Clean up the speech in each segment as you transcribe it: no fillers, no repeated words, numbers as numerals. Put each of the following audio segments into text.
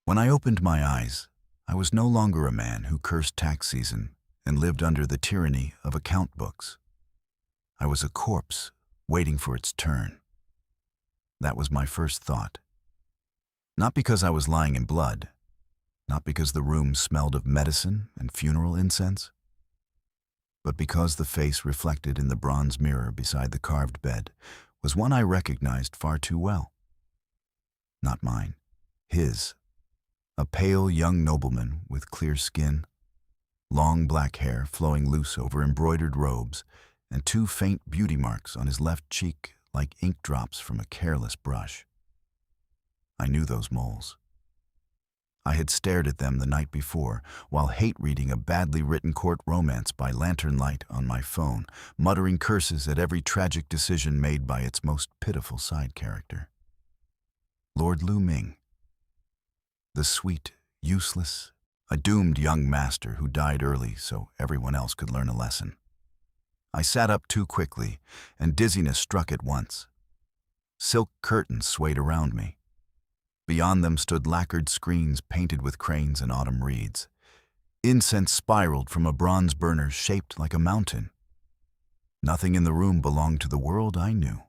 When I opened my eyes, I was no longer a man who cursed tax season and lived under the tyranny of account books. I was a corpse waiting for its turn. That was my first thought. Not because I was lying in blood, not because the room smelled of medicine and funeral incense, but because the face reflected in the bronze mirror beside the carved bed was one I recognized far too well. Not mine, his. A pale young nobleman with clear skin, long black hair flowing loose over embroidered robes, and two faint beauty marks on his left cheek like ink drops from a careless brush. I knew those moles. I had stared at them the night before while hate-reading a badly written court romance by lantern light on my phone, muttering curses at every tragic decision made by its most pitiful side character. Lord Lu Ming. The sweet, useless, a doomed young master who died early so everyone else could learn a lesson. I sat up too quickly, and dizziness struck at once. Silk curtains swayed around me. Beyond them stood lacquered screens painted with cranes and autumn reeds. Incense spiraled from a bronze burner shaped like a mountain. Nothing in the room belonged to the world I knew.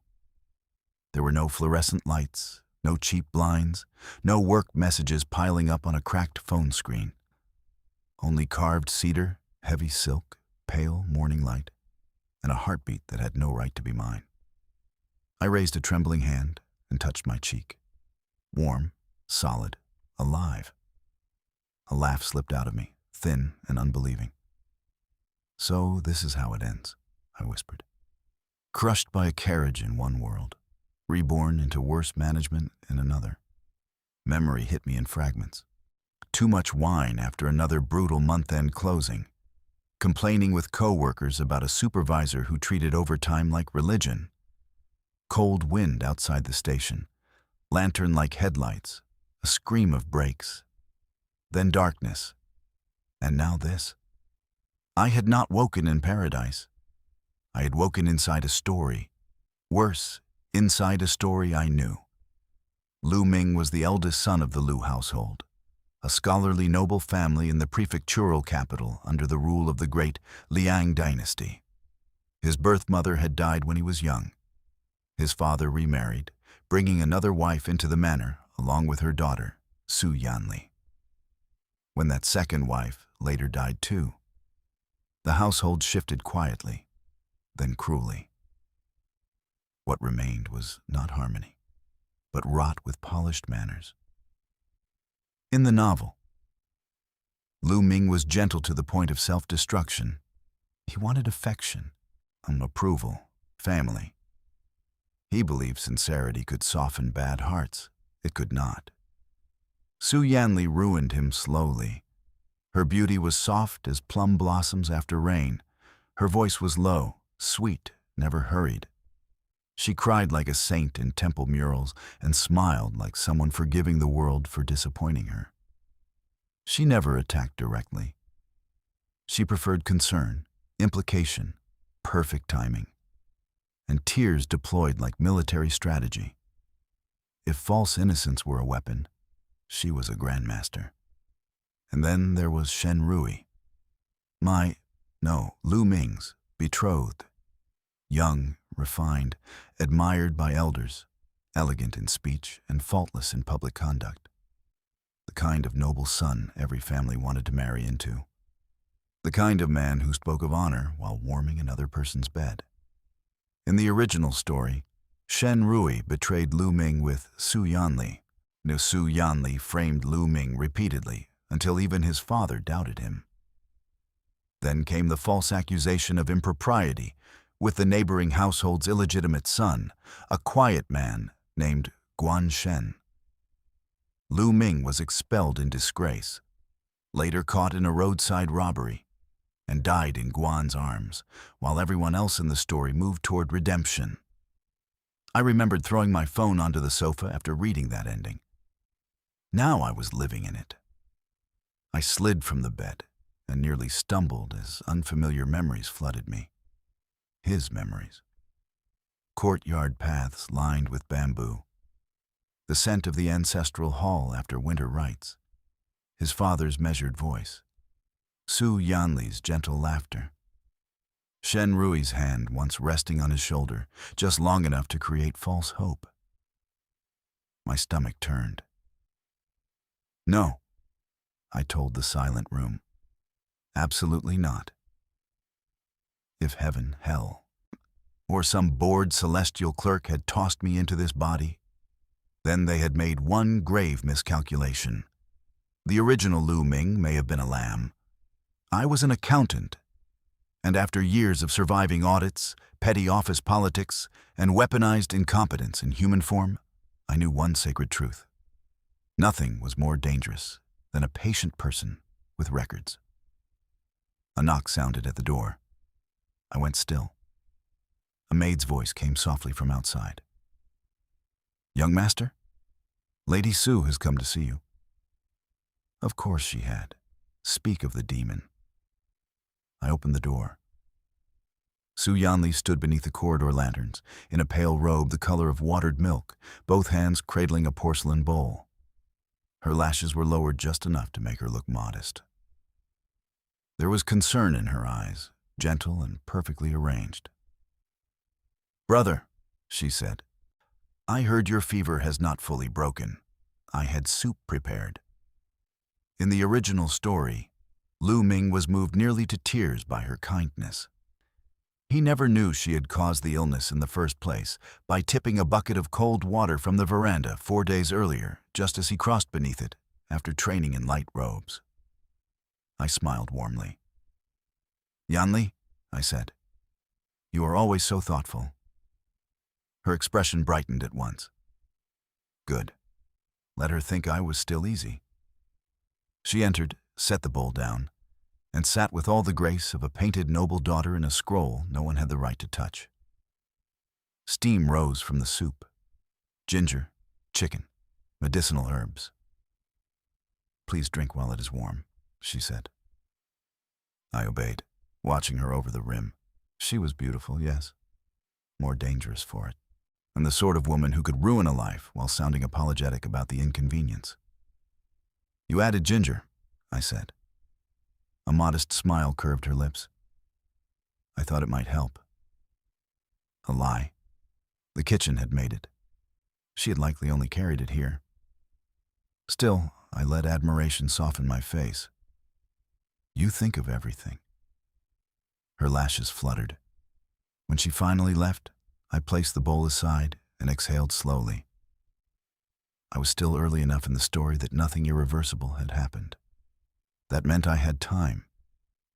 There were no fluorescent lights, no cheap blinds, no work messages piling up on a cracked phone screen. Only carved cedar, heavy silk, pale morning light, and a heartbeat that had no right to be mine. I raised a trembling hand and touched my cheek. Warm, solid, alive. A laugh slipped out of me, thin and unbelieving. So this is how it ends, I whispered. Crushed by a carriage in one world, reborn into worse management in another. Memory hit me in fragments. Too much wine after another brutal month-end closing. Complaining with co-workers about a supervisor who treated overtime like religion. Cold wind outside the station. Lantern-like headlights. A scream of brakes. Then darkness. And now this. I had not woken in paradise. I had woken inside a story. Worse, inside a story I knew. Lu Ming was the eldest son of the Lu household, a scholarly noble family in the prefectural capital under the rule of the great Liang dynasty. His birth mother had died when he was young. His father remarried, bringing another wife into the manor along with her daughter, Su Yanli. When that second wife later died too, the household shifted quietly, then cruelly. What remained was not harmony, but wrought with polished manners. In the novel, Lu Ming was gentle to the point of self-destruction. He wanted affection, approval, family. He believed sincerity could soften bad hearts. It could not. Su Yanli ruined him slowly. Her beauty was soft as plum blossoms after rain. Her voice was low, sweet, never hurried. She cried like a saint in temple murals and smiled like someone forgiving the world for disappointing her. She never attacked directly. She preferred concern, implication, perfect timing, and tears deployed like military strategy. If false innocence were a weapon, she was a grandmaster. And then there was Shen Lu Ming's betrothed. Young, refined, admired by elders, elegant in speech and faultless in public conduct. The kind of noble son every family wanted to marry into. The kind of man who spoke of honor while warming another person's bed. In the original story, Shen betrayed Lu Ming with Su Yanli. Su Yanli framed Lu Ming repeatedly until even his father doubted him. Then came the false accusation of impropriety with the neighboring household's illegitimate son, a quiet man named Guan Shen. Lu Ming was expelled in disgrace, later caught in a roadside robbery, and died in Guan's arms, while everyone else in the story moved toward redemption. I remembered throwing my phone onto the sofa after reading that ending. Now I was living in it. I slid from the bed and nearly stumbled as unfamiliar memories flooded me. His memories. Courtyard paths lined with bamboo. The scent of the ancestral hall after winter rites. his father's measured voice, Su Yanli's gentle laughter, Shen Rui's hand once resting on his shoulder, just long enough to create false hope. My stomach turned. No, I told the silent room. Absolutely not. If heaven, hell, or some bored celestial clerk had tossed me into this body, then they had made one grave miscalculation. The original Lu Ming may have been a lamb. I was an accountant, and after years of surviving audits, petty office politics, and weaponized incompetence in human form, I knew one sacred truth. Nothing was more dangerous than a patient person with records. A knock sounded at the door. I went still. A maid's voice came softly from outside. "Young master? Lady Su has come to see you." Of course she had. Speak of the demon. I opened the door. Su Yanli stood beneath the corridor lanterns, in a pale robe the color of watered milk, both hands cradling a porcelain bowl. Her lashes were lowered just enough to make her look modest. There was concern in her eyes, gentle and perfectly arranged. "Brother," she said, "I heard your fever has not fully broken. I had soup prepared." In the original story, Lu Ming was moved nearly to tears by her kindness. He never knew she had caused the illness in the first place by tipping a bucket of cold water from the veranda 4 days earlier, just as he crossed beneath it, after training in light robes. I smiled warmly. "Yanli," I said, "you are always so thoughtful." Her expression brightened at once. Good. Let her think I was still easy. She entered, set the bowl down, and sat with all the grace of a painted noble daughter in a scroll no one had the right to touch. Steam rose from the soup. Ginger, chicken, medicinal herbs. "Please drink while it is warm," she said. I obeyed, watching her over the rim. She was beautiful, yes. More dangerous for it. And the sort of woman who could ruin a life while sounding apologetic about the inconvenience. "You added ginger," I said. A modest smile curved her lips. I thought it might help. A lie. The kitchen had made it. She had likely only carried it here. Still, I let admiration soften my face. "You think of everything." Her lashes fluttered. When she finally left, I placed the bowl aside and exhaled slowly. I was still early enough in the story that nothing irreversible had happened. That meant I had time,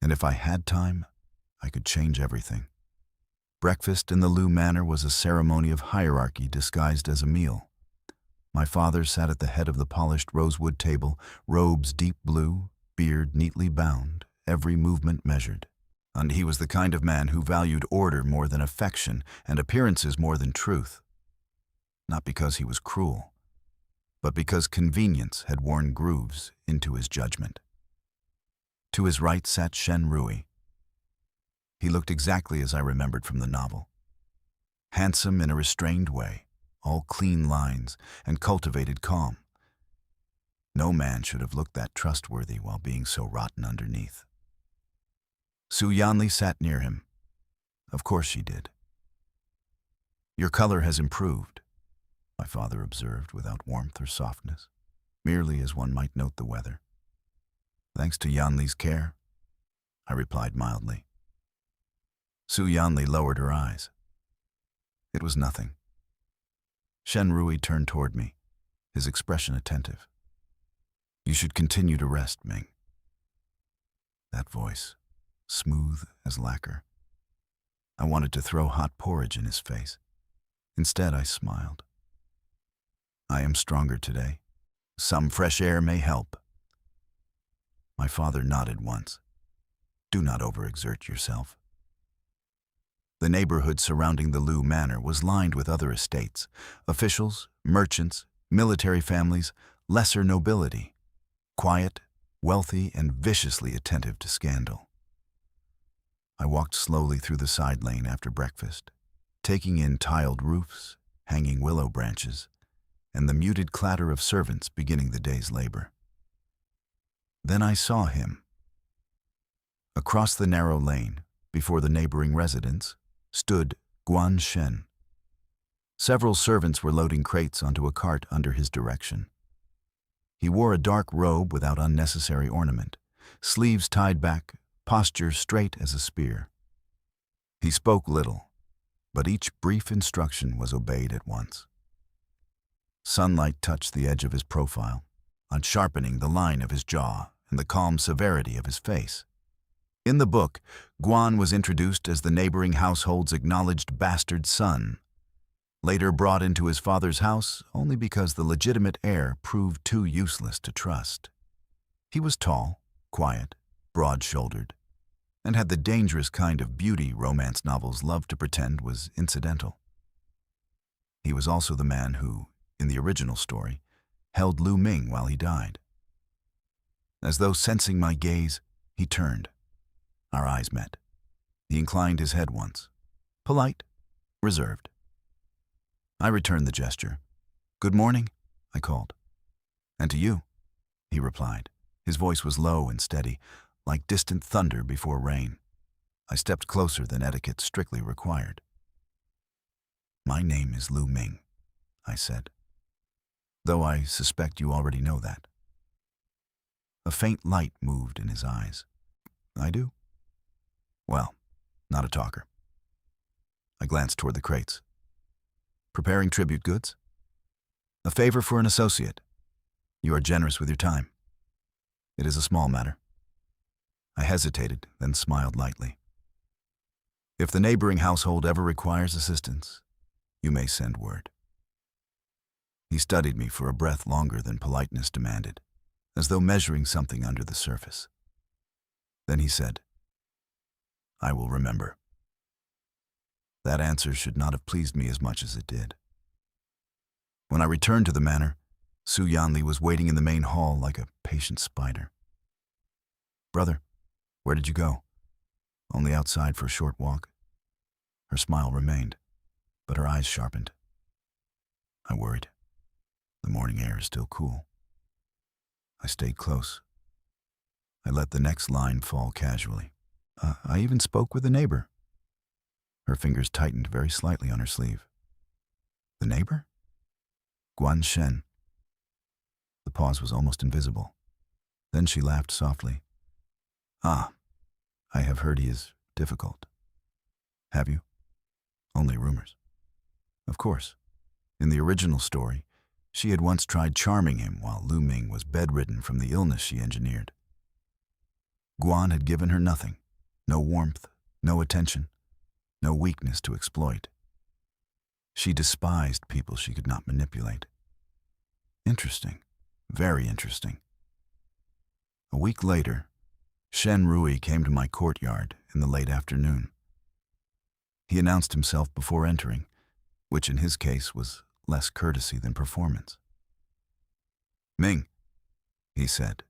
and if I had time, I could change everything. Breakfast in the Lu Manor was a ceremony of hierarchy disguised as a meal. My father sat at the head of the polished rosewood table, robes deep blue, beard neatly bound, every movement measured. And he was the kind of man who valued order more than affection and appearances more than truth. Not because he was cruel, but because convenience had worn grooves into his judgment. To his right sat Shen Rui. He looked exactly as I remembered from the novel. Handsome in a restrained way, all clean lines and cultivated calm. No man should have looked that trustworthy while being so rotten underneath. Su Yanli sat near him. Of course she did. "Your color has improved," my father observed without warmth or softness, merely as one might note the weather. "Thanks to Yanli's care," I replied mildly. Su Yanli lowered her eyes. It was nothing. Shen Rui turned toward me, his expression attentive. "You should continue to rest, Ming." That voice, smooth as lacquer. I wanted to throw hot porridge in his face. Instead, I smiled. "I am stronger today. Some fresh air may help." My father nodded once. "Do not overexert yourself." The neighborhood surrounding the Lu Manor was lined with other estates, officials, merchants, military families, lesser nobility, quiet, wealthy, and viciously attentive to scandal. I walked slowly through the side lane after breakfast, taking in tiled roofs, hanging willow branches, and the muted clatter of servants beginning the day's labor. Then I saw him. Across the narrow lane, before the neighboring residence, stood Guan Shen. Several servants were loading crates onto a cart under his direction. He wore a dark robe without unnecessary ornament, sleeves tied back, posture straight as a spear. He spoke little, but each brief instruction was obeyed at once. Sunlight touched the edge of his profile, unsharpening the line of his jaw and the calm severity of his face. In the book, Guan was introduced as the neighboring household's acknowledged bastard son, later brought into his father's house only because the legitimate heir proved too useless to trust. He was tall, quiet, broad-shouldered, and had the dangerous kind of beauty romance novels love to pretend was incidental. He was also the man who, in the original story, held Lu Ming while he died. As though sensing my gaze, he turned. Our eyes met. He inclined his head once. Polite, reserved. I returned the gesture. "Good morning," I called. "And to you," he replied. His voice was low and steady, like distant thunder before rain. I stepped closer than etiquette strictly required. "My name is Lu Ming," I said, "though I suspect you already know that." A faint light moved in his eyes. "I do?" "Well, not a talker." I glanced toward the crates. "Preparing tribute goods?" "A favor for an associate. You are generous with your time." "It is a small matter." I hesitated, then smiled lightly. "If the neighboring household ever requires assistance, you may send word." He studied me for a breath longer than politeness demanded, as though measuring something under the surface. Then he said, "I will remember." That answer should not have pleased me as much as it did. When I returned to the manor, Yanli was waiting in the main hall like a patient spider. "Brother, where did you go?" "Only outside for a short walk." Her smile remained, but her eyes sharpened. I worried. The morning air is still cool. I stayed close. I let the next line fall casually. I even spoke with a neighbor." Her fingers tightened very slightly on her sleeve. "The neighbor?" "Guan Shen." The pause was almost invisible. Then she laughed softly. "Ah, I have heard he is difficult." "Have you?" "Only rumors." "Of course. In the original story, she had once tried charming him while Lu Ming was bedridden from the illness she engineered. Guan had given her nothing, no warmth, no attention, no weakness to exploit. She despised people she could not manipulate. Interesting, very interesting. A week later, Shen Rui came to my courtyard in the late afternoon. He announced himself before entering, which in his case was less courtesy than performance. "Ming," he said,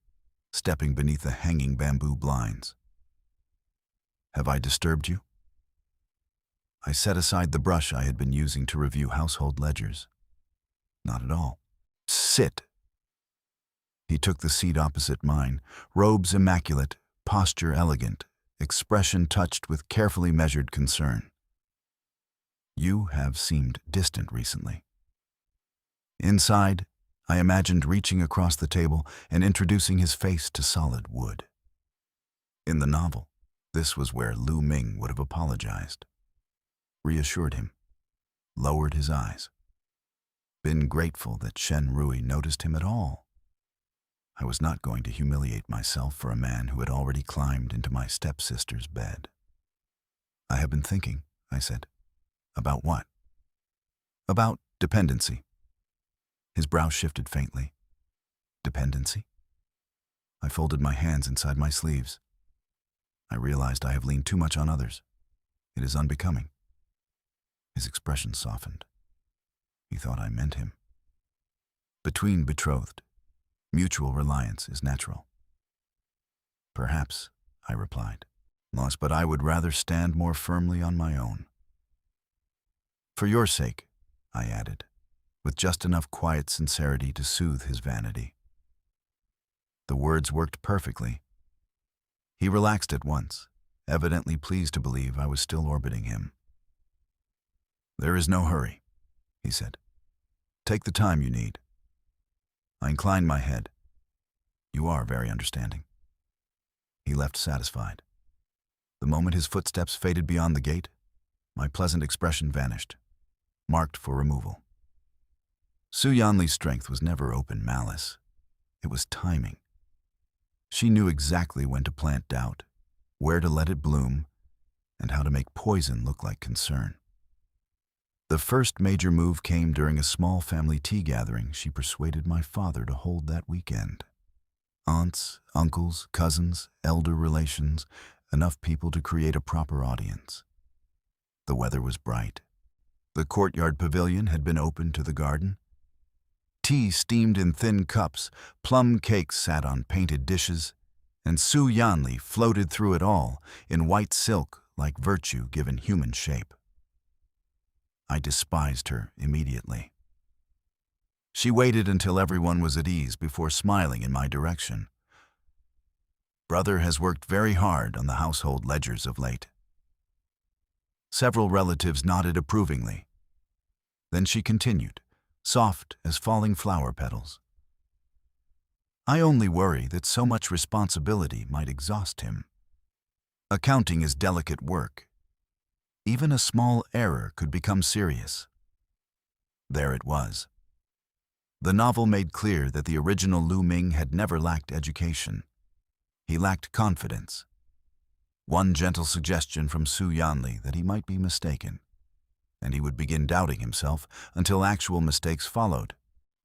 stepping beneath the hanging bamboo blinds. "Have I disturbed you?" I set aside the brush I had been using to review household ledgers. "Not at all." "Sit." He took the seat opposite mine, robes immaculate, posture elegant, expression touched with carefully measured concern. "You have seemed distant recently." Inside, I imagined reaching across the table and introducing his face to solid wood. In the novel, this was where Lu Ming would have apologized, reassured him, lowered his eyes, been grateful that Shen Rui noticed him at all. I was not going to humiliate myself for a man who had already climbed into my stepsister's bed. "I have been thinking," I said. "About what?" "About dependency." His brow shifted faintly. "Dependency?" I folded my hands inside my sleeves. I realized I have leaned too much on others. It is unbecoming. His expression softened. He thought I meant him. "Between betrothed, mutual reliance is natural." "Perhaps," I replied, "lost, but I would rather stand more firmly on my own." "For your sake," I added, with just enough quiet sincerity to soothe his vanity. The words worked perfectly. He relaxed at once, evidently pleased to believe I was still orbiting him. "There is no hurry," he said. "Take the time you need." I inclined my head. "You are very understanding." He left satisfied. The moment his footsteps faded beyond the gate, my pleasant expression vanished, marked for removal. Su Yanli's strength was never open malice. It was timing. She knew exactly when to plant doubt, where to let it bloom, and how to make poison look like concern. The first major move came during a small family tea gathering she persuaded my father to hold that weekend. Aunts, uncles, cousins, elder relations, enough people to create a proper audience. The weather was bright. The courtyard pavilion had been opened to the garden. Tea steamed in thin cups, plum cakes sat on painted dishes, and Su Yanli floated through it all in white silk like virtue given human shape. I despised her immediately. She waited until everyone was at ease before smiling in my direction. "Brother has worked very hard on the household ledgers of late." Several relatives nodded approvingly. Then she continued, soft as falling flower petals. "I only worry that so much responsibility might exhaust him. Accounting is delicate work. Even a small error could become serious." There it was. The novel made clear that the original Lu Ming had never lacked education. He lacked confidence. One gentle suggestion from Su Yanli that he might be mistaken, and he would begin doubting himself until actual mistakes followed.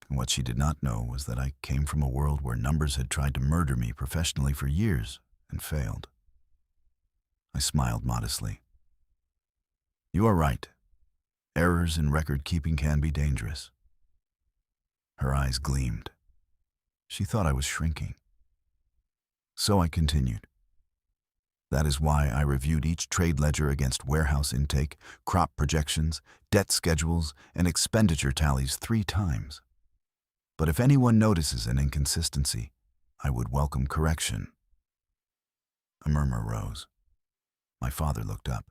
And what she did not know was that I came from a world where numbers had tried to murder me professionally for years and failed. I smiled modestly. "You are right. Errors in record-keeping can be dangerous." Her eyes gleamed. She thought I was shrinking. So I continued. "That is why I reviewed each trade ledger against warehouse intake, crop projections, debt schedules, and expenditure tallies 3 times. But if anyone notices an inconsistency, I would welcome correction." A murmur rose. My father looked up.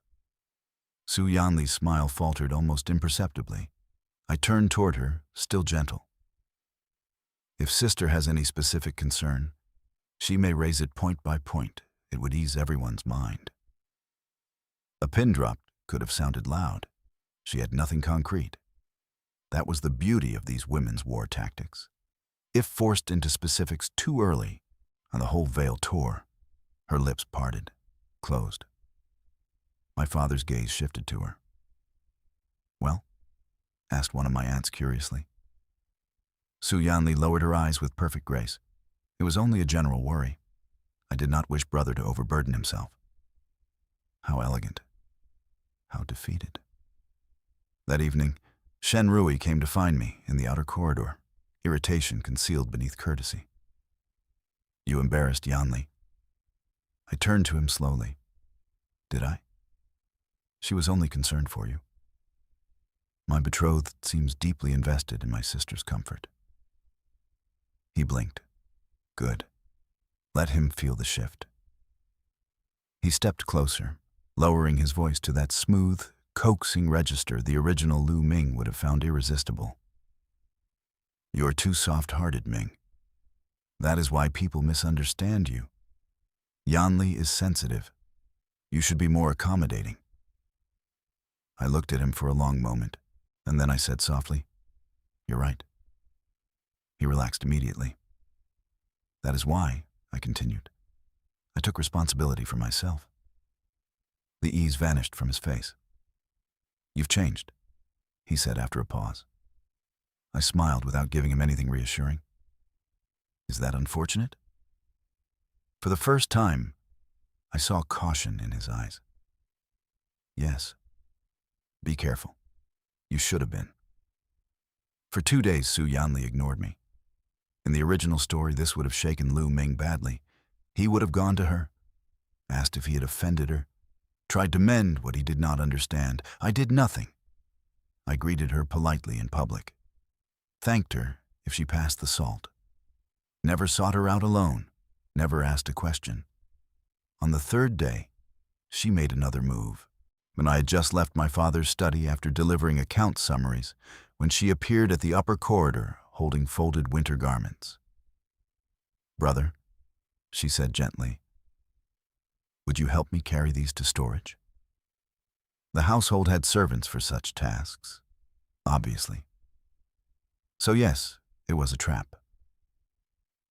Su Yanli's smile faltered almost imperceptibly. I turned toward her, still gentle. "If sister has any specific concern, she may raise it point by point. It would ease everyone's mind." A pin drop could have sounded loud. She had nothing concrete. That was the beauty of these women's war tactics. If forced into specifics too early, and the whole veil tore, her lips parted, closed. My father's gaze shifted to her. "Well?" asked one of my aunts curiously. Su Yanli lowered her eyes with perfect grace. It was only a general worry. I did not wish brother to overburden himself. How elegant. How defeated. That evening, Shen came to find me in the outer corridor, irritation concealed beneath courtesy. "You embarrassed Yanli." I turned to him slowly. "Did I?" "She was only concerned for you. My betrothed seems deeply invested in my sister's comfort." He blinked. "Good. Let him feel the shift." He stepped closer, lowering his voice to that smooth, coaxing register the original Lu Ming would have found irresistible. "You are too soft-hearted, Ming. That is why people misunderstand you. Yanli is sensitive. You should be more accommodating." I looked at him for a long moment, and then I said softly, "You're right." He relaxed immediately. "That is why," I continued, "I took responsibility for myself." The ease vanished from his face. "You've changed," he said after a pause. I smiled without giving him anything reassuring. "Is that unfortunate?" For the first time, I saw caution in his eyes. "Yes. Be careful. You should have been." For 2 days, Su Yanli ignored me. In the original story, this would have shaken Lu Ming badly. He would have gone to her, asked if he had offended her, tried to mend what he did not understand. I did nothing. I greeted her politely in public, thanked her if she passed the salt. Never sought her out alone, never asked a question. On the third day, she made another move. When I had just left my father's study after delivering account summaries, when she appeared at the upper corridor holding folded winter garments. "Brother," she said gently, "would you help me carry these to storage?" The household had servants for such tasks, obviously. So yes, it was a trap.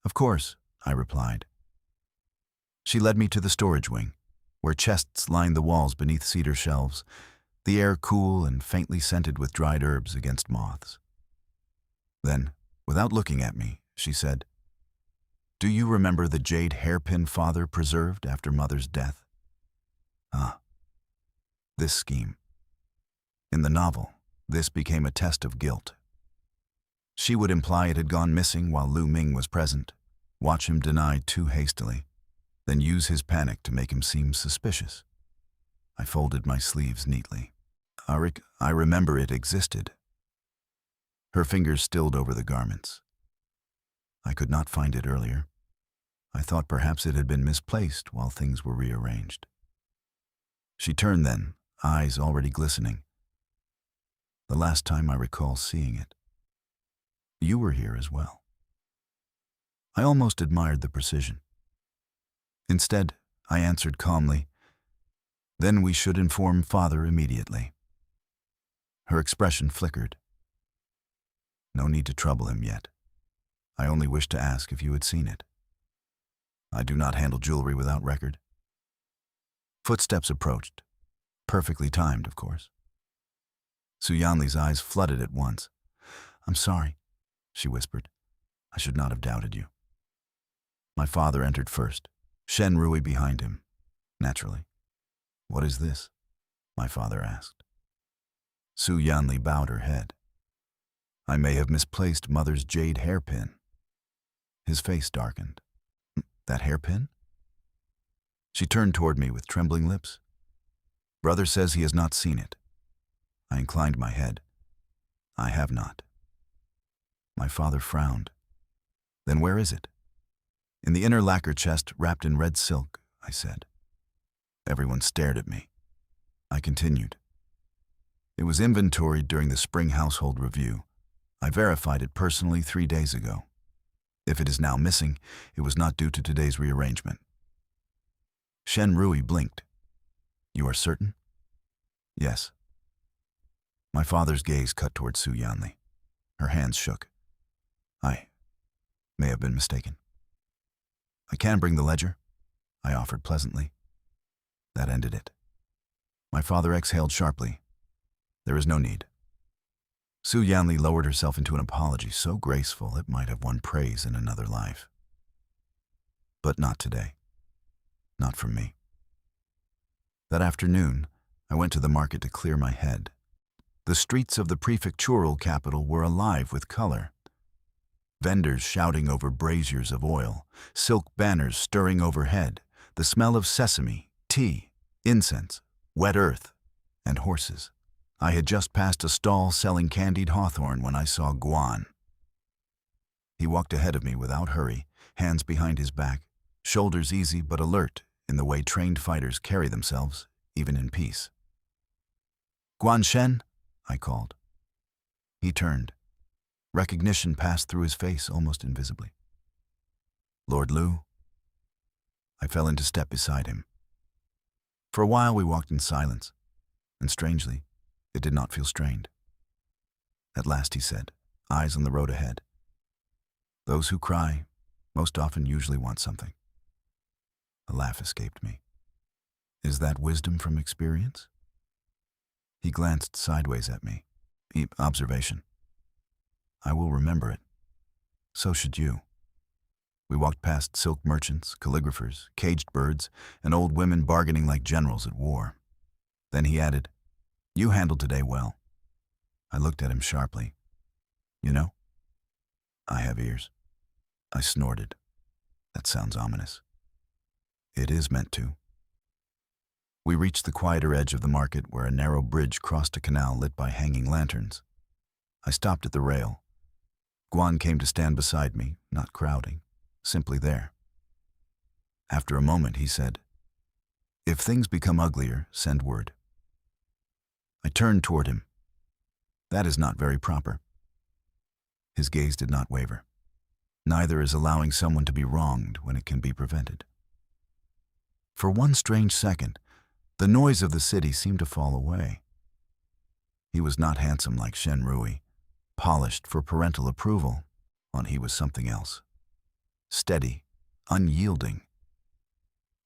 "Of course," I replied. She led me to the storage wing, where chests lined the walls beneath cedar shelves, the air cool and faintly scented with dried herbs against moths. Then, without looking at me, she said, "Do you remember the jade hairpin father preserved after mother's death?" Ah, this scheme. In the novel, this became a test of guilt. She would imply it had gone missing while Lu Ming was present, watch him deny too hastily, then use his panic to make him seem suspicious. I folded my sleeves neatly. I remember it existed." Her fingers stilled over the garments. "I could not find it earlier. I thought perhaps it had been misplaced while things were rearranged." She turned then, eyes already glistening. "The last time I recall seeing it, you were here as well." I almost admired the precision. Instead, I answered calmly, "Then we should inform father immediately." Her expression flickered. "No need to trouble him yet. I only wished to ask if you had seen it. I do not handle jewelry without record." Footsteps approached, perfectly timed, of course. Yanli's eyes flooded at once. "I'm sorry," she whispered. "I should not have doubted you." My father entered first, Shen behind him, naturally. "What is this?" my father asked. Yanli bowed her head. "I may have misplaced mother's jade hairpin." His face darkened. "That hairpin?" She turned toward me with trembling lips. "Brother says he has not seen it." I inclined my head. "I have not." My father frowned. "Then where is it?" "In the inner lacquer chest, wrapped in red silk," I said. Everyone stared at me. I continued. "It was inventoried during the spring household review. I verified it personally 3 days ago. If it is now missing, it was not due to today's rearrangement." Shen blinked. "You are certain?" "Yes." My father's gaze cut toward Yanli. Her hands shook. "I may have been mistaken." "I can bring the ledger," I offered pleasantly. That ended it. My father exhaled sharply. "There is no need." Yanli lowered herself into an apology so graceful it might have won praise in another life. But not today. Not from me. That afternoon, I went to the market to clear my head. The streets of the prefectural capital were alive with color. Vendors shouting over braziers of oil, silk banners stirring overhead, the smell of sesame, tea, incense, wet earth, and horses. I had just passed a stall selling candied hawthorn when I saw Guan. He walked ahead of me without hurry, hands behind his back, shoulders easy but alert in the way trained fighters carry themselves, even in peace. "Guan Shen," I called. He turned. Recognition passed through his face almost invisibly. "Lord Lu?" I fell into step beside him. For a while we walked in silence, and strangely, it did not feel strained. At last he said, eyes on the road ahead, "Those who cry most often usually want something." A laugh escaped me. "Is that wisdom from experience?" He glanced sideways at me. Observation. "I will remember it. So should you." We walked past silk merchants, calligraphers, caged birds, and old women bargaining like generals at war. Then he added, "You handled today well." I looked at him sharply. "You know?" "I have ears." I snorted. That sounds ominous. It is meant to. We reached the quieter edge of the market where a narrow bridge crossed a canal lit by hanging lanterns. I stopped at the rail. Guan came to stand beside me, not crowding, simply there. After a moment, he said, "If things become uglier, send word." I turned toward him. "That is not very proper." His gaze did not waver. Neither is allowing someone to be wronged when it can be prevented. For one strange second, the noise of the city seemed to fall away. He was not handsome like Shen, polished for parental approval, and he was something else. Steady, unyielding.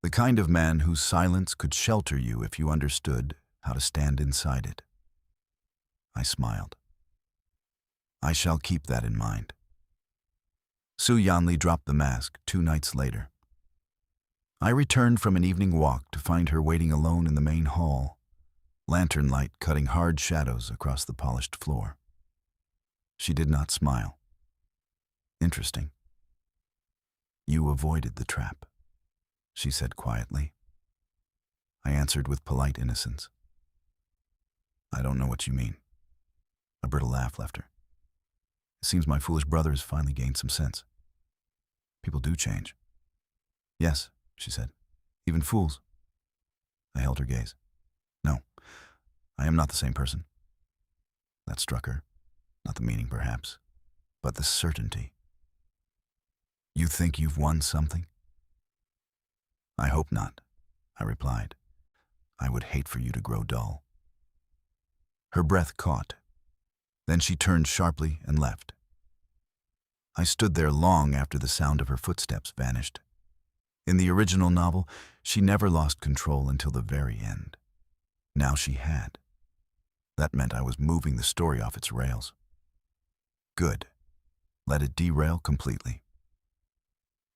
The kind of man whose silence could shelter you if you understood how to stand inside it. I smiled. I shall keep that in mind. Yanli dropped the mask 2 nights later. I returned from an evening walk to find her waiting alone in the main hall, lantern light cutting hard shadows across the polished floor. She did not smile. Interesting. "You avoided the trap," she said quietly. I answered with polite innocence. "I don't know what you mean." A brittle laugh left her. "It seems my foolish brother has finally gained some sense. People do change." "Yes," she said. "Even fools." I held her gaze. "No, I am not the same person." That struck her. Not the meaning, perhaps, but the certainty. "You think you've won something?" "I hope not," I replied. "I would hate for you to grow dull." Her breath caught. Then she turned sharply and left. I stood there long after the sound of her footsteps vanished. In the original novel, she never lost control until the very end. Now she had. That meant I was moving the story off its rails. Good. Let it derail completely.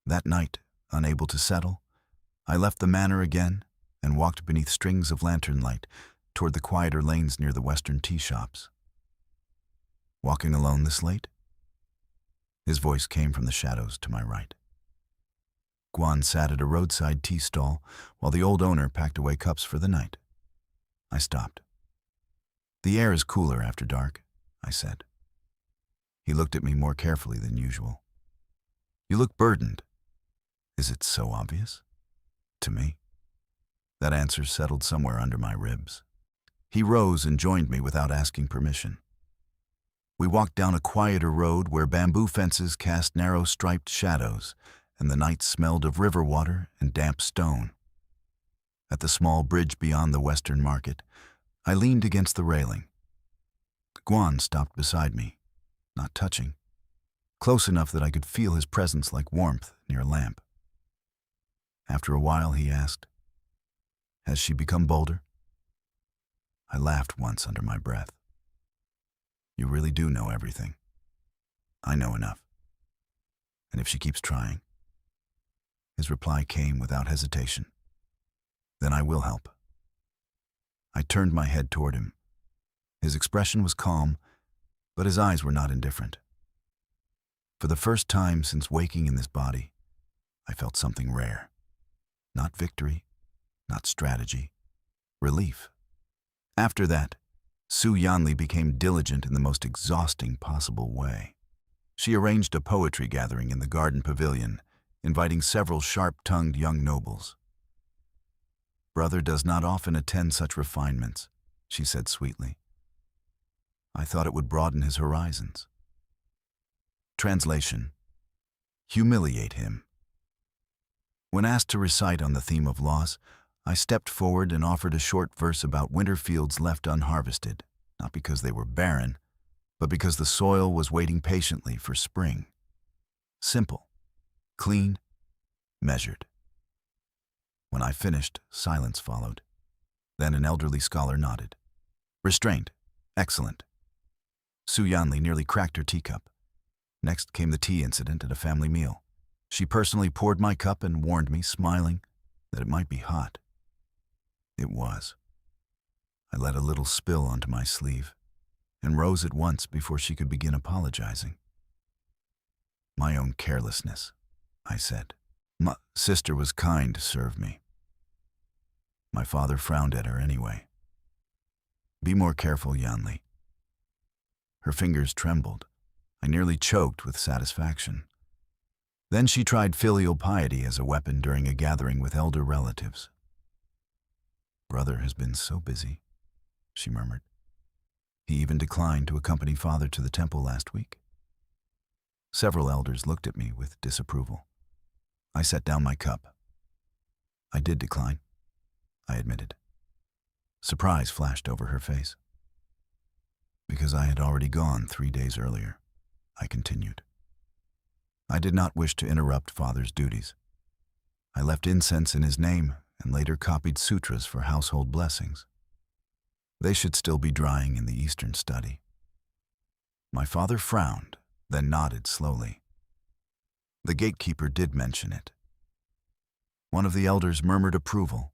That night, unable to settle, I left the manor again and walked beneath strings of lantern light toward the quieter lanes near the western tea shops. "Walking alone this late?" His voice came from the shadows to my right. Guan sat at a roadside tea stall while the old owner packed away cups for the night. I stopped. "The air is cooler after dark," I said. He looked at me more carefully than usual. "You look burdened." Is it so obvious? To me? That answer settled somewhere under my ribs. He rose and joined me without asking permission. We walked down a quieter road where bamboo fences cast narrow striped shadows, and the night smelled of river water and damp stone. At the small bridge beyond the western market, I leaned against the railing. Guan stopped beside me, not touching, close enough that I could feel his presence like warmth near a lamp. After a while, he asked, "Has she become bolder?" I laughed once under my breath. "You really do know everything." "I know enough." "And if she keeps trying?" His reply came without hesitation. "Then I will help." I turned my head toward him. His expression was calm, but his eyes were not indifferent. For the first time since waking in this body, I felt something rare. Not victory, not strategy, relief. After that, Yanli became diligent in the most exhausting possible way. She arranged a poetry gathering in the garden pavilion, inviting several sharp-tongued young nobles. "Brother does not often attend such refinements," she said sweetly. "I thought it would broaden his horizons." Translation: humiliate him. When asked to recite on the theme of loss, I stepped forward and offered a short verse about winter fields left unharvested, not because they were barren, but because the soil was waiting patiently for spring. Simple, clean, measured. When I finished, silence followed. Then an elderly scholar nodded. "Restraint. Excellent." Yanli nearly cracked her teacup. Next came the tea incident at a family meal. She personally poured my cup and warned me, smiling, that it might be hot. It was. I let a little spill onto my sleeve and rose at once before she could begin apologizing. "My own carelessness," I said. "My sister was kind to serve me." My father frowned at her anyway. "Be more careful, Yanli." Her fingers trembled. I nearly choked with satisfaction. Then she tried filial piety as a weapon during a gathering with elder relatives. "Brother has been so busy," she murmured. "He even declined to accompany Father to the temple last week." Several elders looked at me with disapproval. I set down my cup. "I did decline," I admitted. Surprise flashed over her face. "Because I had already gone 3 days earlier," I continued. "I did not wish to interrupt Father's duties. I left incense in his name and later copied sutras for household blessings. They should still be drying in the Eastern study." My father frowned, then nodded slowly. The gatekeeper did mention it. One of the elders murmured approval.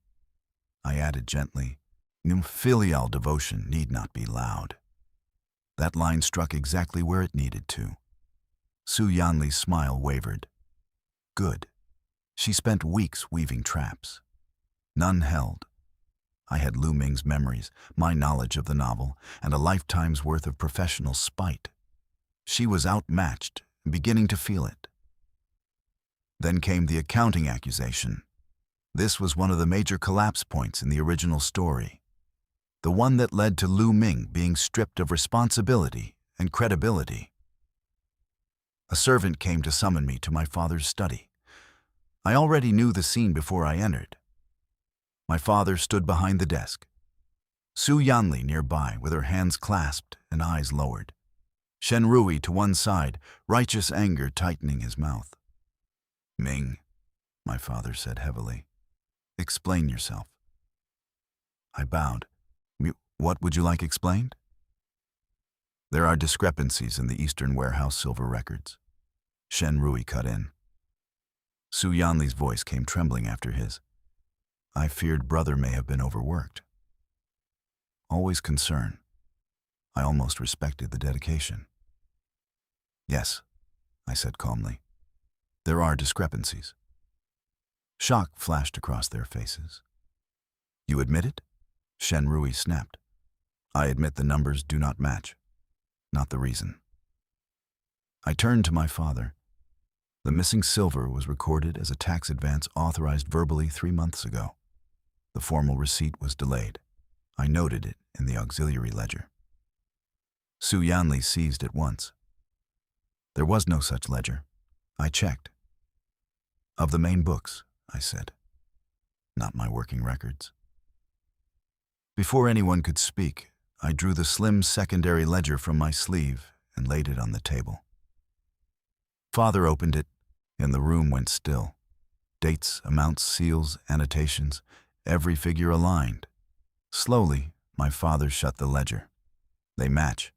I added gently, "Filial devotion need not be loud." That line struck exactly where it needed to. Su Yanli's smile wavered. Good. She spent weeks weaving traps. None held. I had Lu Ming's memories, my knowledge of the novel, and a lifetime's worth of professional spite. She was outmatched, beginning to feel it. Then came the accounting accusation. This was one of the major collapse points in the original story. The one that led to Lu Ming being stripped of responsibility and credibility. A servant came to summon me to my father's study. I already knew the scene before I entered. My father stood behind the desk. Su Yanli nearby with her hands clasped and eyes lowered. Shen to one side, righteous anger tightening his mouth. "Ming," my father said heavily, "explain yourself." I bowed. "What would you like explained?" "There are discrepancies in the Eastern Warehouse silver records." Shen cut in. Su Yanli's voice came trembling after his. "I feared brother may have been overworked." Always concern. I almost respected the dedication. "Yes," I said calmly. "There are discrepancies." Shock flashed across their faces. "You admit it?" Shen snapped. "I admit the numbers do not match. Not the reason." I turned to my father. The missing silver was recorded as a tax advance authorized verbally 3 months ago. The formal receipt was delayed. I noted it in the auxiliary ledger. Su Yanli seized at once. "There was no such ledger. I checked." "Of the main books," I said. "Not my working records." Before anyone could speak, I drew the slim secondary ledger from my sleeve and laid it on the table. Father opened it, and the room went still. Dates, amounts, seals, annotations, every figure aligned. Slowly, my father shut the ledger. "They match."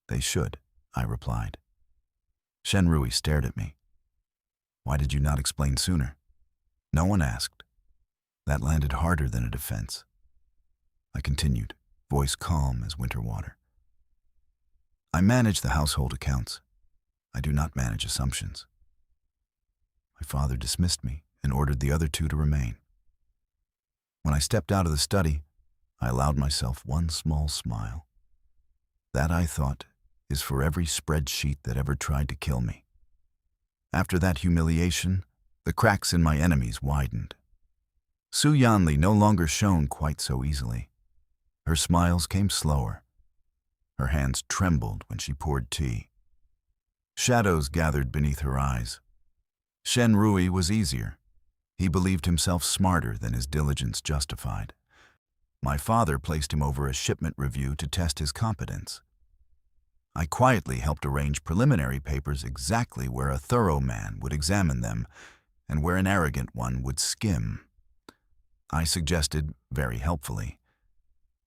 "They should," I replied. Shen stared at me. "Why did you not explain sooner?" "No one asked." That landed harder than a defense. I continued, voice calm as winter water. "I manage the household accounts. I do not manage assumptions." My father dismissed me and ordered the other 2 to remain. When I stepped out of the study, I allowed myself one small smile. That, I thought, is for every spreadsheet that ever tried to kill me. After that humiliation, the cracks in my enemies widened. Su Yanli no longer shone quite so easily. Her smiles came slower. Her hands trembled when she poured tea. Shadows gathered beneath her eyes. Shen was easier. He believed himself smarter than his diligence justified. My father placed him over a shipment review to test his competence. I quietly helped arrange preliminary papers exactly where a thorough man would examine them and where an arrogant one would skim. I suggested, very helpfully,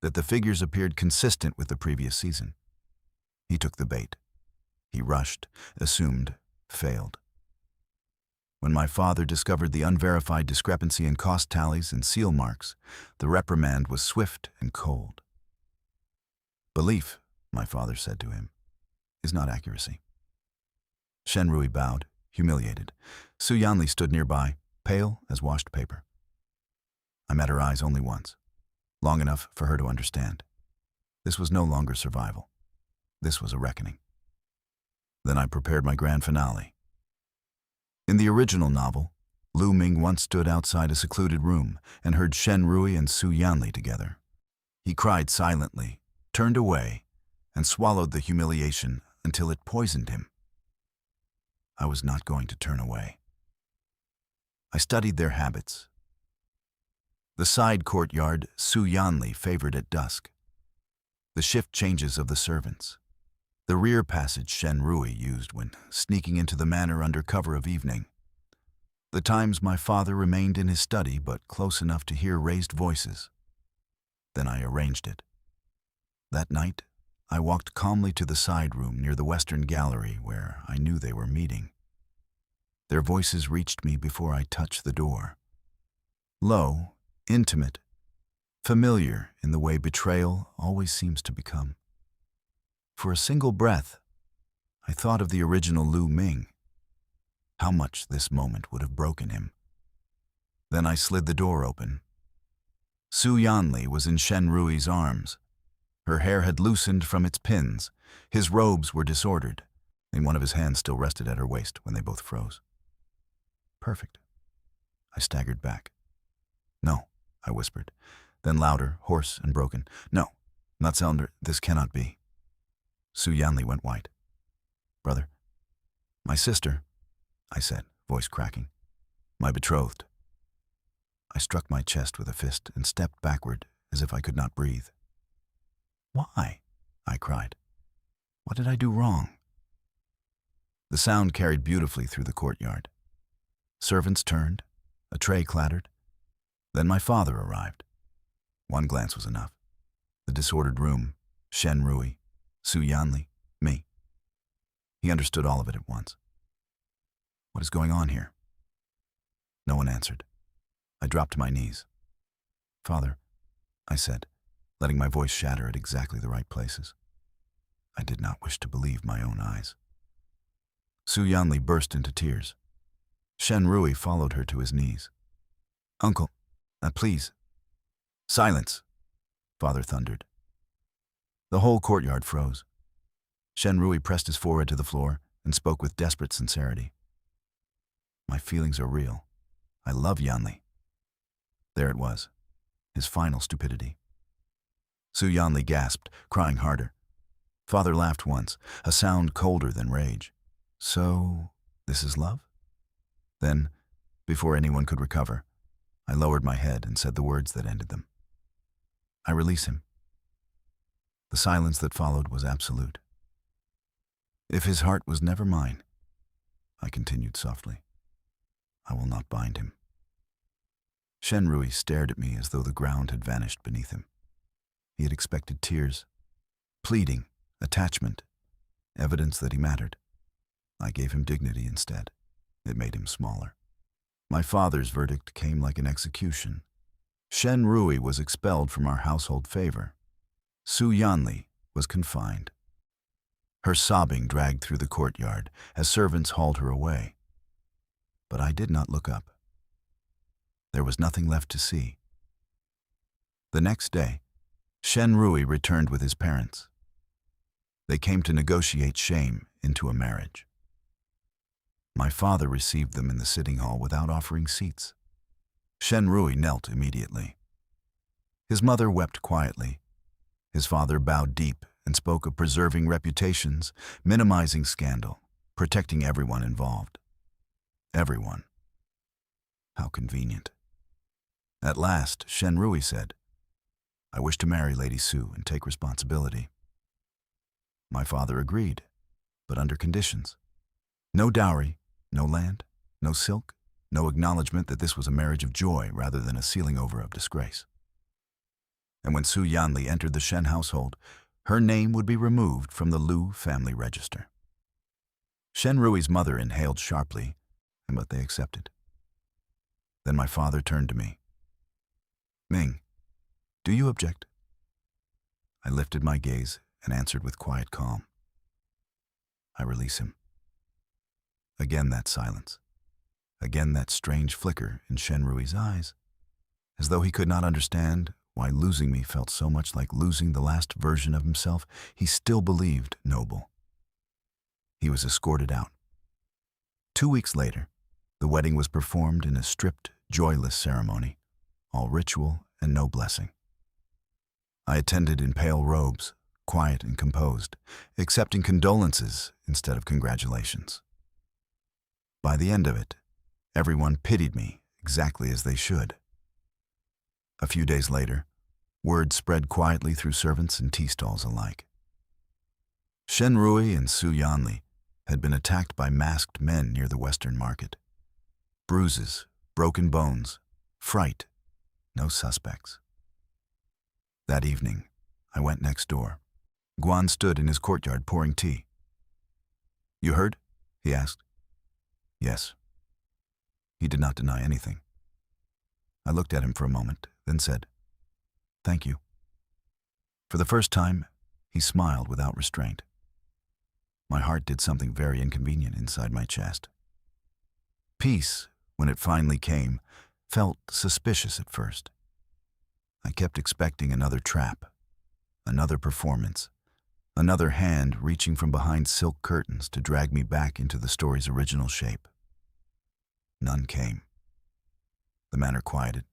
that the figures appeared consistent with the previous season. He took the bait. He rushed, assumed, failed. When my father discovered the unverified discrepancy in cost tallies and seal marks, the reprimand was swift and cold. "Belief," my father said to him, "is not accuracy." Shen bowed, humiliated. Su Yanli stood nearby, pale as washed paper. I met her eyes only once, long enough for her to understand. This was no longer survival. This was a reckoning. Then I prepared my grand finale. In the original novel, Lu Ming once stood outside a secluded room and heard Shen Rui and Su Yanli together. He cried silently, turned away, and swallowed the humiliation until it poisoned him. I was not going to turn away. I studied their habits. The side courtyard Su Yanli favored at dusk. The shift changes of the servants. The rear passage Shen Rui used when sneaking into the manor under cover of evening. The times my father remained in his study but close enough to hear raised voices. Then I arranged it. That night, I walked calmly to the side room near the western gallery where I knew they were meeting. Their voices reached me before I touched the door. Low, intimate, familiar in the way betrayal always seems to become. For a single breath, I thought of the original Lu Ming. How much this moment would have broken him. Then I slid the door open. Su Yanli was in Shen Rui's arms. Her hair had loosened from its pins. His robes were disordered, and one of his hands still rested at her waist when they both froze. Perfect. I staggered back. No, I whispered. Then louder, hoarse and broken. No, not Cylinder, this cannot be. Su Yanli went white. Brother. My sister, I said, voice cracking. My betrothed. I struck my chest with a fist and stepped backward as if I could not breathe. Why? I cried. What did I do wrong? The sound carried beautifully through the courtyard. Servants turned, a tray clattered. Then my father arrived. One glance was enough. The disordered room, Shen Rui, Su Yanli, me. He understood all of it at once. What is going on here? No one answered. I dropped to my knees. Father, I said, letting my voice shatter at exactly the right places. I did not wish to believe my own eyes. Su Yanli burst into tears. Shen Rui followed her to his knees. Uncle, please. Silence, Father thundered. The whole courtyard froze. Shen Rui pressed his forehead to the floor and spoke with desperate sincerity. My feelings are real. I love Yanli. There it was, his final stupidity. Su Yanli gasped, crying harder. Father laughed once, a sound colder than rage. So, this is love? Then, before anyone could recover, I lowered my head and said the words that ended them. I release him. The silence that followed was absolute. If his heart was never mine, I continued softly, I will not bind him. Shen Rui stared at me as though the ground had vanished beneath him. He had expected tears, pleading, attachment, evidence that he mattered. I gave him dignity instead. It made him smaller. My father's verdict came like an execution. Shen Rui was expelled from our household favor. Su Yanli was confined. Her sobbing dragged through the courtyard as servants hauled her away. But I did not look up. There was nothing left to see. The next day, Shen Rui returned with his parents. They came to negotiate shame into a marriage. My father received them in the sitting hall without offering seats. Shen Rui knelt immediately. His mother wept quietly. His father bowed deep and spoke of preserving reputations, minimizing scandal, protecting everyone involved. Everyone. How convenient. At last, Shen Rui said, I wish to marry Lady Su and take responsibility. My father agreed, but under conditions. No dowry, no land, no silk, no acknowledgement that this was a marriage of joy rather than a sealing over of disgrace. And when Su Yanli entered the Shen household, her name would be removed from the Lu family register. Shen Rui's mother inhaled sharply, but they accepted. Then my father turned to me. Ming, do you object? I lifted my gaze and answered with quiet calm. I release him. Again that silence. Again that strange flicker in Shen Rui's eyes, as though he could not understand why losing me felt so much like losing the last version of himself he still believed noble. He was escorted out. 2 weeks later, The wedding was performed in a stripped, joyless ceremony, all ritual and no blessing. I attended in pale robes, quiet and composed, accepting condolences instead of congratulations. By the end of it, everyone pitied me exactly as they should. A few days later, word spread quietly through servants and tea stalls alike. Shen and Su Yanli had been attacked by masked men near the Western Market. Bruises, broken bones, fright, no suspects. That evening, I went next door. Guan stood in his courtyard pouring tea. "You heard?" he asked. "Yes." He did not deny anything. I looked at him for a moment, then said, "Thank you." For the first time, he smiled without restraint. My heart did something very inconvenient inside my chest. Peace, when it finally came, felt suspicious at first. I kept expecting another trap, another performance, another hand reaching from behind silk curtains to drag me back into the story's original shape. None came. The manner quieted.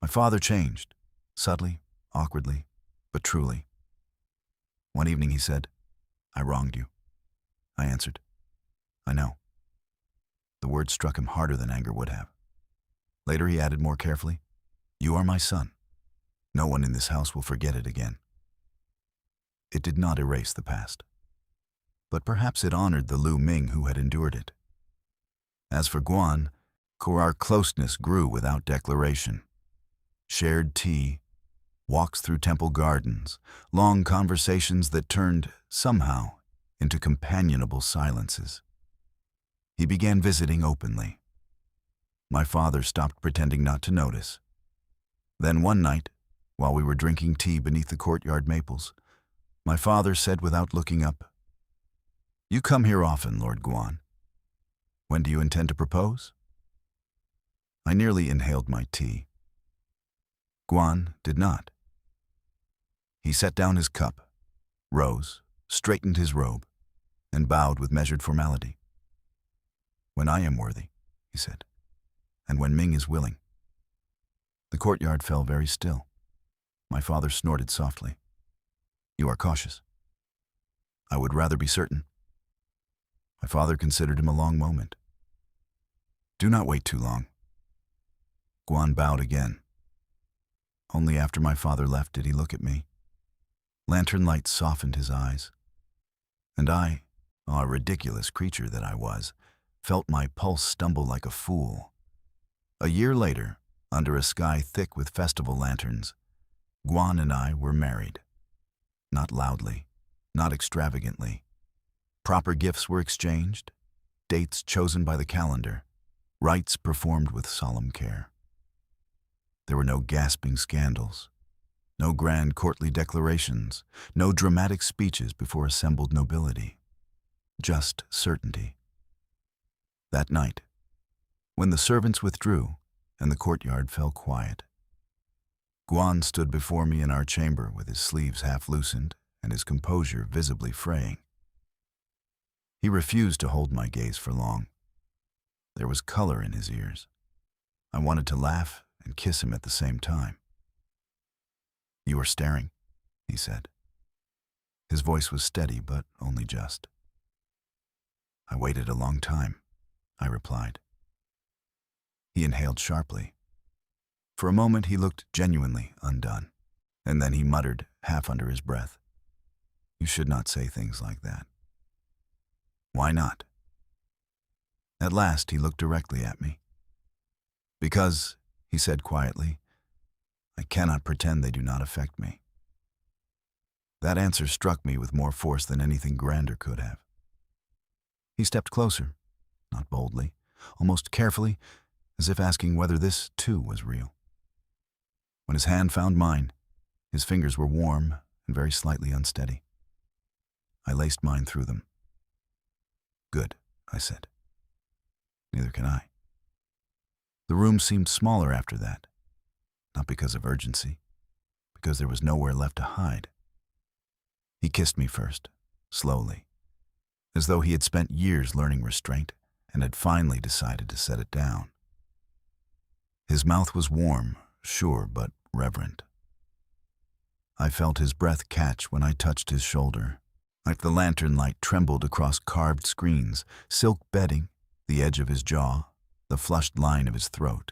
My father changed, subtly, awkwardly, but truly. One evening he said, "I wronged you." I answered, "I know." The word struck him harder than anger would have. Later he added more carefully, "You are my son. No one in this house will forget it again." It did not erase the past, but perhaps it honored the Lu Ming who had endured it. As for Guan, our closeness grew without declaration. Shared tea, walks through temple gardens, long conversations that turned, somehow, into companionable silences. He began visiting openly. My father stopped pretending not to notice. Then one night, while we were drinking tea beneath the courtyard maples, my father said without looking up, "You come here often, Lord Guan. When do you intend to propose?" I nearly inhaled my tea. Guan did not. He set down his cup, rose, straightened his robe, and bowed with measured formality. "When I am worthy," he said, "and when Ming is willing." The courtyard fell very still. My father snorted softly. "You are cautious." "I would rather be certain." My father considered him a long moment. "Do not wait too long." Guan bowed again. Only after my father left did he look at me. Lantern light softened his eyes. And I, a ridiculous creature that I was, felt my pulse stumble like a fool. A year later, under a sky thick with festival lanterns, Guan and I were married. Not loudly, not extravagantly. Proper gifts were exchanged, dates chosen by the calendar, rites performed with solemn care. There were no gasping scandals, no grand courtly declarations, no dramatic speeches before assembled nobility. Just certainty. That night, when the servants withdrew and the courtyard fell quiet, Guan stood before me in our chamber with his sleeves half loosened and his composure visibly fraying. He refused to hold my gaze for long. There was color in his ears. I wanted to laugh and kiss him at the same time. "You are staring," he said. His voice was steady, but only just. "I waited a long time," I replied. He inhaled sharply. For a moment he looked genuinely undone, and then he muttered, half under his breath, "You should not say things like that." "Why not?" At last he looked directly at me. "Because," he said quietly, "I cannot pretend they do not affect me." That answer struck me with more force than anything grander could have. He stepped closer, not boldly, almost carefully, as if asking whether this, too, was real. When his hand found mine, his fingers were warm and very slightly unsteady. I laced mine through them. "Good," I said. "Neither can I." The room seemed smaller after that, not because of urgency, because there was nowhere left to hide. He kissed me first, slowly, as though he had spent years learning restraint and had finally decided to set it down. His mouth was warm, sure, but reverent. I felt his breath catch when I touched his shoulder, like the lantern light trembled across carved screens, silk bedding, the edge of his jaw, the flushed line of his throat.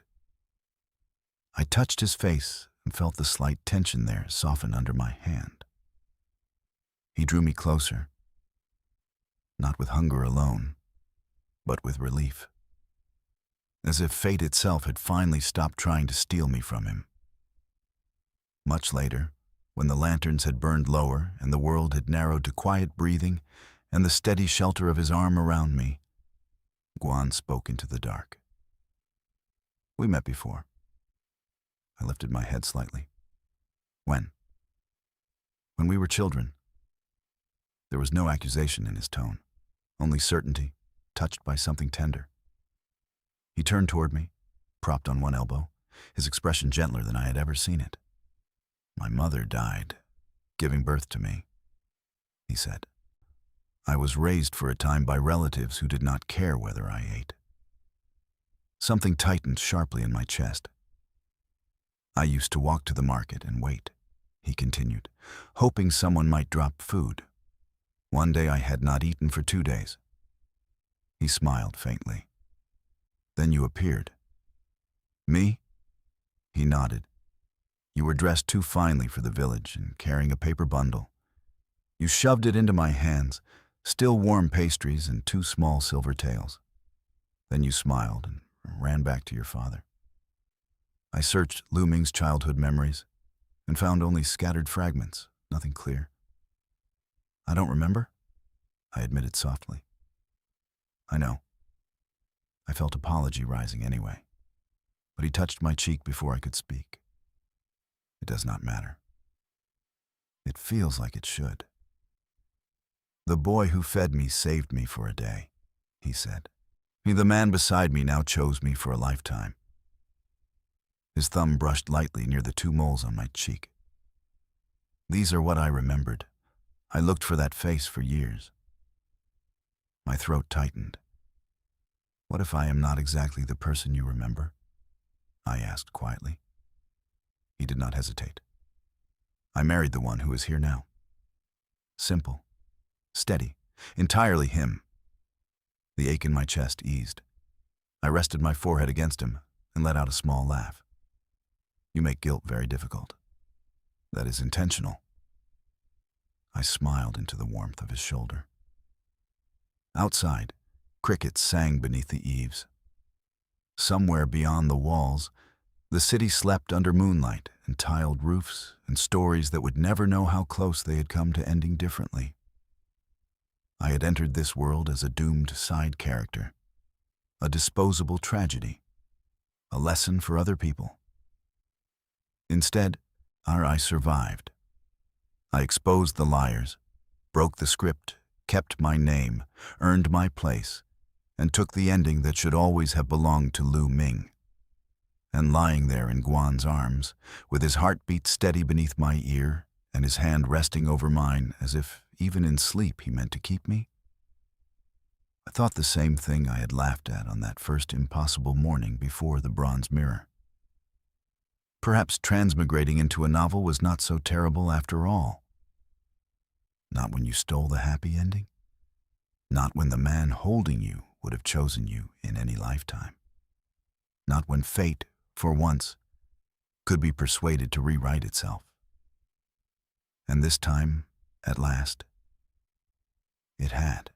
I touched his face and felt the slight tension there soften under my hand. He drew me closer, not with hunger alone, but with relief, as if fate itself had finally stopped trying to steal me from him. Much later, when the lanterns had burned lower and the world had narrowed to quiet breathing and the steady shelter of his arm around me, Guan spoke into the dark. "We met before." I lifted my head slightly. "When?" "When we were children." There was no accusation in his tone, only certainty, touched by something tender. He turned toward me, propped on one elbow, his expression gentler than I had ever seen it. "My mother died, giving birth to me," he said. "I was raised for a time by relatives who did not care whether I ate." Something tightened sharply in my chest. "I used to walk to the market and wait," he continued, "hoping someone might drop food. One day I had not eaten for 2 days. He smiled faintly. "Then you appeared." "Me?" He nodded. "You were dressed too finely for the village and carrying a paper bundle. You shoved it into my hands, still warm pastries and 2 small silver taels. Then you smiled and ran back to your father." I searched Lu Ming's childhood memories and found only scattered fragments, nothing clear. "I don't remember," I admitted softly. "I know." I felt apology rising anyway, but he touched my cheek before I could speak. "It does not matter. It feels like it should. The boy who fed me saved me for a day," he said. "The man beside me now chose me for a lifetime." His thumb brushed lightly near the 2 moles on my cheek. "These are what I remembered. I looked for that face for years." My throat tightened. "What if I am not exactly the person you remember?" I asked quietly. He did not hesitate. "I married the one who is here now." Simple, steady, entirely him. The ache in my chest eased. I rested my forehead against him and let out a small laugh. "You make guilt very difficult. That is intentional." I smiled into the warmth of his shoulder. Outside, crickets sang beneath the eaves. Somewhere beyond the walls, the city slept under moonlight and tiled roofs and stories that would never know how close they had come to ending differently. I had entered this world as a doomed side character, a disposable tragedy, a lesson for other people. Instead, I survived. I exposed the liars, broke the script, kept my name, earned my place, and took the ending that should always have belonged to Lu Ming. And lying there in Guan's arms, with his heartbeat steady beneath my ear and his hand resting over mine as if even in sleep he meant to keep me, I thought the same thing I had laughed at on that first impossible morning before the bronze mirror. Perhaps transmigrating into a novel was not so terrible after all. Not when you stole the happy ending. Not when the man holding you would have chosen you in any lifetime. Not when fate, for once, could be persuaded to rewrite itself. And this time, at last, it had.